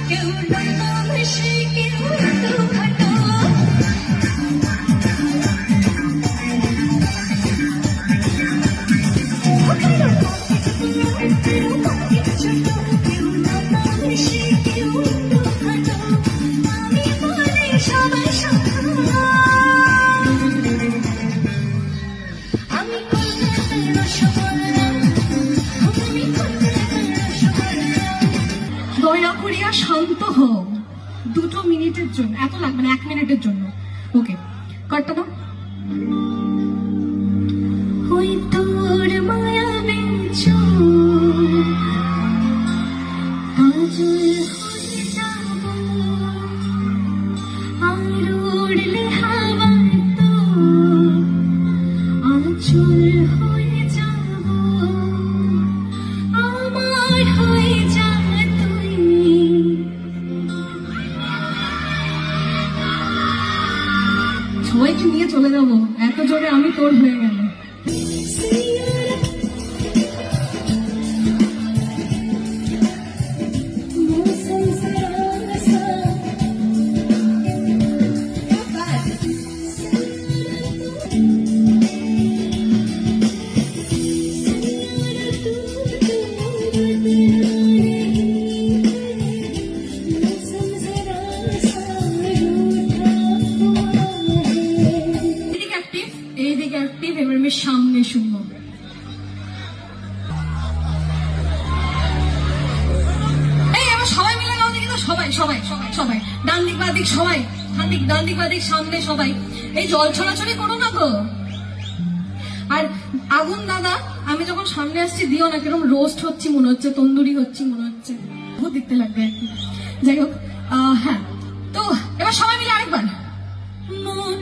কেউ ভালোবাসে কেউ তো খাটো দয়া করিয়া শান্ত হও 2 মিনিটের জন্য, এত লাগবে না, 1 মিনিটের জন্য। ওকে, কাটটা দাও। ওই তোর মায়া বেচো আজল হয়ে যাব আর উড়লে হাওয়া তো আচল হয়ে যাব আমার হয়ে যা তুই। সবাইকে নিয়ে চলে যাবো, এত জোরে আমি তোর হয়ে গেল। এইদিকে অ্যাক্টিভ, এবার আমি সামনে শুনবো। এই এবার সবাই মিলে গাও দেখি তো, সবাই সবাই সবাই সবাই, ডান দিক বাঁ দিক সবাই, ডান দিক বাঁ দিক সামনে সবাই। এই জল ছড়াছড়ি করো না তো। আর আগুন দাদা, আমি যখন সামনে আসছি দিও না, কিরকম রোস্ট হচ্ছি মনে হচ্ছে, তন্দুরি হচ্ছি মনে হচ্ছে, বহুত দেখতে লাগবে আর কি। যাই হোক, হ্যাঁ, তো এবার সবাই মিলে আরেকবার। মন